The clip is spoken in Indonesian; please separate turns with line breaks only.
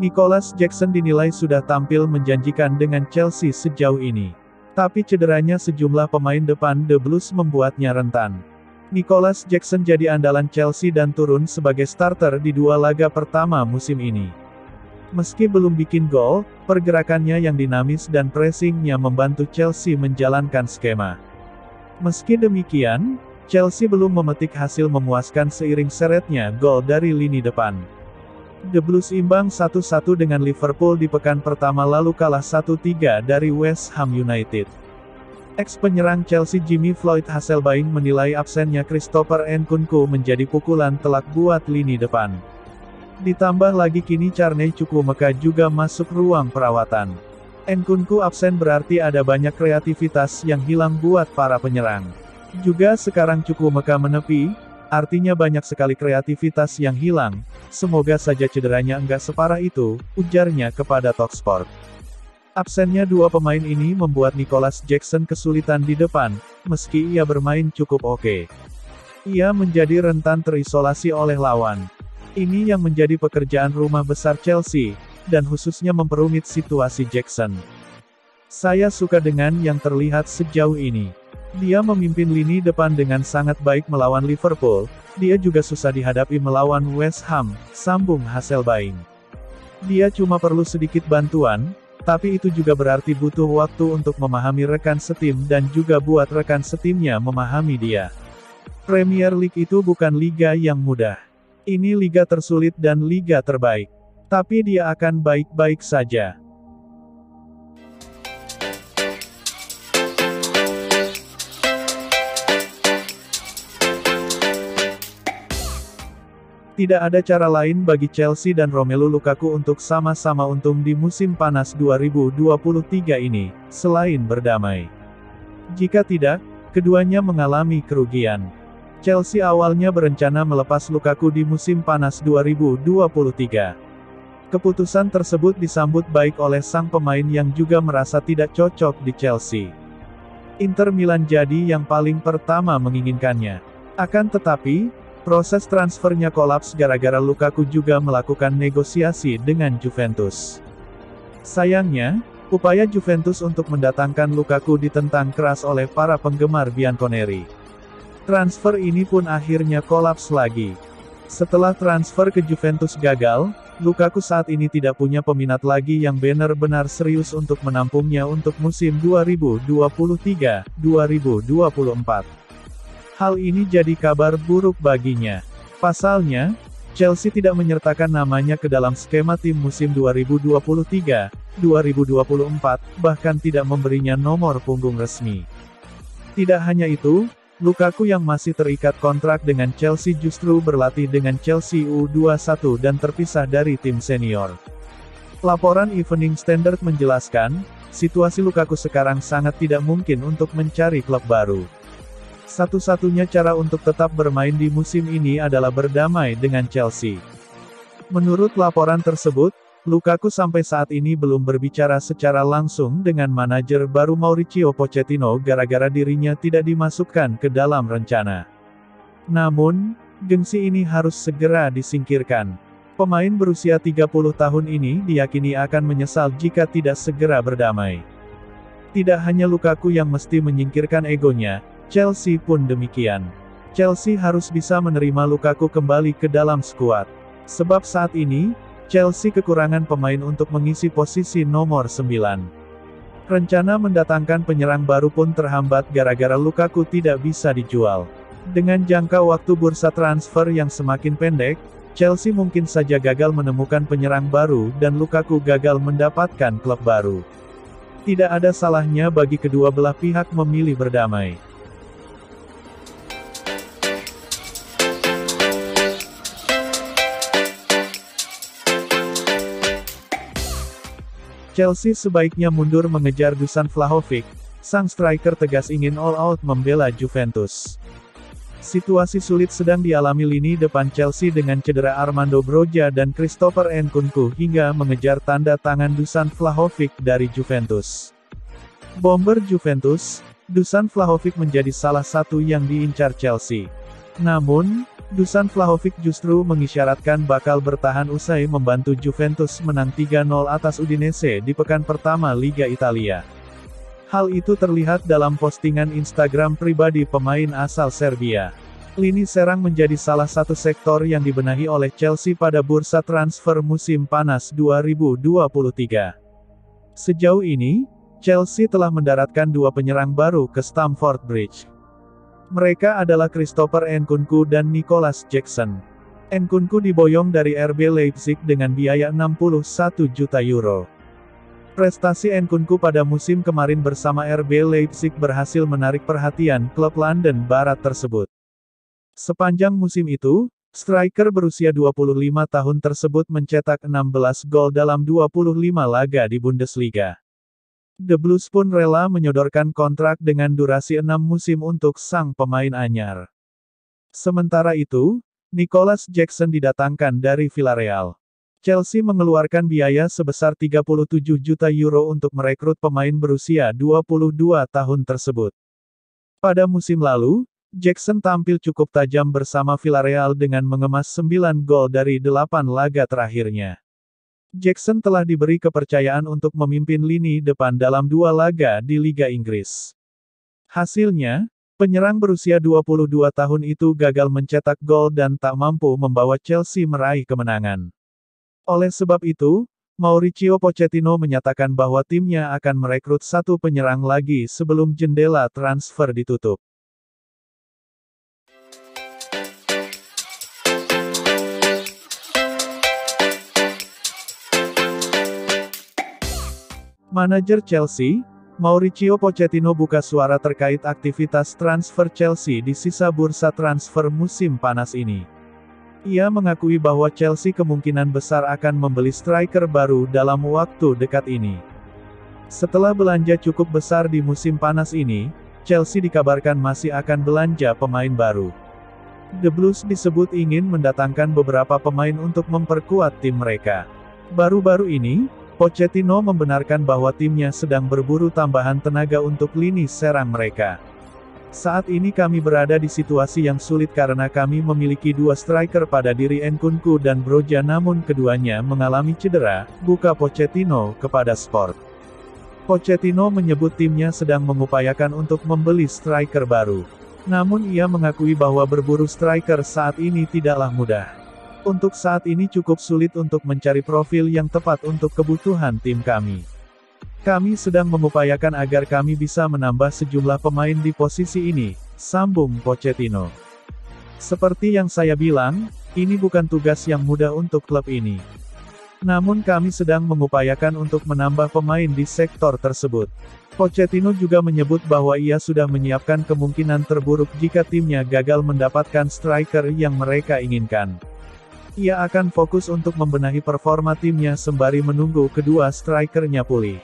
Nicolas Jackson dinilai sudah tampil menjanjikan dengan Chelsea sejauh ini. Tapi cederanya sejumlah pemain depan The Blues membuatnya rentan. Nicolas Jackson jadi andalan Chelsea dan turun sebagai starter di 2 laga pertama musim ini. Meski belum bikin gol, pergerakannya yang dinamis dan pressingnya membantu Chelsea menjalankan skema. Meski demikian, Chelsea belum memetik hasil memuaskan seiring seretnya gol dari lini depan. The Blues imbang 1-1 dengan Liverpool di pekan pertama lalu kalah 1-3 dari West Ham United. Ex-penyerang Chelsea Jimmy Floyd Hasselbaink menilai absennya Christopher Nkunku menjadi pukulan telak buat lini depan. Ditambah lagi kini Carney Chukwuemeka juga masuk ruang perawatan. Nkunku absen berarti ada banyak kreativitas yang hilang buat para penyerang. Juga sekarang Chukwuemeka menepi, artinya banyak sekali kreativitas yang hilang. Semoga saja cederanya enggak separah itu, ujarnya kepada Talksport. Absennya 2 pemain ini membuat Nicolas Jackson kesulitan di depan, meski ia bermain cukup oke. Ia menjadi rentan terisolasi oleh lawan. Ini yang menjadi pekerjaan rumah besar Chelsea, dan khususnya memperumit situasi Jackson. Saya suka dengan yang terlihat sejauh ini. Dia memimpin lini depan dengan sangat baik melawan Liverpool, dia juga susah dihadapi melawan West Ham, sambung Hasselbaink. Dia cuma perlu sedikit bantuan, tapi itu juga berarti butuh waktu untuk memahami rekan setim dan juga buat rekan setimnya memahami dia. Premier League itu bukan liga yang mudah. Ini liga tersulit dan liga terbaik. Tapi dia akan baik-baik saja. Tidak ada cara lain bagi Chelsea dan Romelu Lukaku untuk sama-sama untung di musim panas 2023 ini, selain berdamai. Jika tidak, keduanya mengalami kerugian. Chelsea awalnya berencana melepas Lukaku di musim panas 2023. Keputusan tersebut disambut baik oleh sang pemain yang juga merasa tidak cocok di Chelsea. Inter Milan jadi yang paling pertama menginginkannya. Akan tetapi, proses transfernya kolaps gara-gara Lukaku juga melakukan negosiasi dengan Juventus. Sayangnya, upaya Juventus untuk mendatangkan Lukaku ditentang keras oleh para penggemar Bianconeri. Transfer ini pun akhirnya kolaps lagi. Setelah transfer ke Juventus gagal, Lukaku saat ini tidak punya peminat lagi yang benar-benar serius untuk menampungnya untuk musim 2023-2024. Hal ini jadi kabar buruk baginya. Pasalnya, Chelsea tidak menyertakan namanya ke dalam skema tim musim 2023-2024, bahkan tidak memberinya nomor punggung resmi. Tidak hanya itu, Lukaku yang masih terikat kontrak dengan Chelsea justru berlatih dengan Chelsea U21 dan terpisah dari tim senior. Laporan Evening Standard menjelaskan, situasi Lukaku sekarang sangat tidak mungkin untuk mencari klub baru. Satu-satunya cara untuk tetap bermain di musim ini adalah berdamai dengan Chelsea. Menurut laporan tersebut, Lukaku sampai saat ini belum berbicara secara langsung dengan manajer baru Mauricio Pochettino gara-gara dirinya tidak dimasukkan ke dalam rencana. Namun, gengsi ini harus segera disingkirkan. Pemain berusia 30 tahun ini diyakini akan menyesal jika tidak segera berdamai. Tidak hanya Lukaku yang mesti menyingkirkan egonya, Chelsea pun demikian. Chelsea harus bisa menerima Lukaku kembali ke dalam skuad. Sebab saat ini, Chelsea kekurangan pemain untuk mengisi posisi nomor 9. Rencana mendatangkan penyerang baru pun terhambat gara-gara Lukaku tidak bisa dijual. Dengan jangka waktu bursa transfer yang semakin pendek, Chelsea mungkin saja gagal menemukan penyerang baru dan Lukaku gagal mendapatkan klub baru. Tidak ada salahnya bagi kedua belah pihak memilih berdamai. Chelsea sebaiknya mundur mengejar Dusan Vlahovic, sang striker tegas ingin all out membela Juventus. Situasi sulit sedang dialami lini depan Chelsea dengan cedera Armando Broja dan Christopher Nkunku hingga mengejar tanda tangan Dusan Vlahovic dari Juventus. Bomber Juventus, Dusan Vlahovic menjadi salah satu yang diincar Chelsea. Namun, Dusan Vlahovic justru mengisyaratkan bakal bertahan usai membantu Juventus menang 3-0 atas Udinese di pekan pertama Liga Italia. Hal itu terlihat dalam postingan Instagram pribadi pemain asal Serbia. Lini serang menjadi salah satu sektor yang dibenahi oleh Chelsea pada bursa transfer musim panas 2023. Sejauh ini, Chelsea telah mendaratkan 2 penyerang baru ke Stamford Bridge. Mereka adalah Christopher Nkunku dan Nicolas Jackson. Nkunku diboyong dari RB Leipzig dengan biaya 61 juta euro. Prestasi Nkunku pada musim kemarin bersama RB Leipzig berhasil menarik perhatian klub London Barat tersebut. Sepanjang musim itu, striker berusia 25 tahun tersebut mencetak 16 gol dalam 25 laga di Bundesliga. The Blues pun rela menyodorkan kontrak dengan durasi 6 musim untuk sang pemain anyar. Sementara itu, Nicolas Jackson didatangkan dari Villarreal. Chelsea mengeluarkan biaya sebesar 37 juta euro untuk merekrut pemain berusia 22 tahun tersebut. Pada musim lalu, Jackson tampil cukup tajam bersama Villarreal dengan mengemas 9 gol dari 8 laga terakhirnya. Jackson telah diberi kepercayaan untuk memimpin lini depan dalam 2 laga di Liga Inggris. Hasilnya, penyerang berusia 22 tahun itu gagal mencetak gol dan tak mampu membawa Chelsea meraih kemenangan. Oleh sebab itu, Mauricio Pochettino menyatakan bahwa timnya akan merekrut 1 penyerang lagi sebelum jendela transfer ditutup. Manajer Chelsea, Mauricio Pochettino buka suara terkait aktivitas transfer Chelsea di sisa bursa transfer musim panas ini. Ia mengakui bahwa Chelsea kemungkinan besar akan membeli striker baru dalam waktu dekat ini. Setelah belanja cukup besar di musim panas ini, Chelsea dikabarkan masih akan belanja pemain baru. The Blues disebut ingin mendatangkan beberapa pemain untuk memperkuat tim mereka. Baru-baru ini, Pochettino membenarkan bahwa timnya sedang berburu tambahan tenaga untuk lini serang mereka. Saat ini kami berada di situasi yang sulit karena kami memiliki 2 striker pada diri Nkunku dan Broja namun keduanya mengalami cedera, buka Pochettino kepada Sport. Pochettino menyebut timnya sedang mengupayakan untuk membeli striker baru. Namun ia mengakui bahwa berburu striker saat ini tidaklah mudah. Untuk saat ini cukup sulit untuk mencari profil yang tepat untuk kebutuhan tim kami. Kami sedang mengupayakan agar kami bisa menambah sejumlah pemain di posisi ini, sambung Pochettino. Seperti yang saya bilang, ini bukan tugas yang mudah untuk klub ini. Namun kami sedang mengupayakan untuk menambah pemain di sektor tersebut. Pochettino juga menyebut bahwa ia sudah menyiapkan kemungkinan terburuk jika timnya gagal mendapatkan striker yang mereka inginkan. Ia akan fokus untuk membenahi performa timnya sembari menunggu kedua strikernya pulih.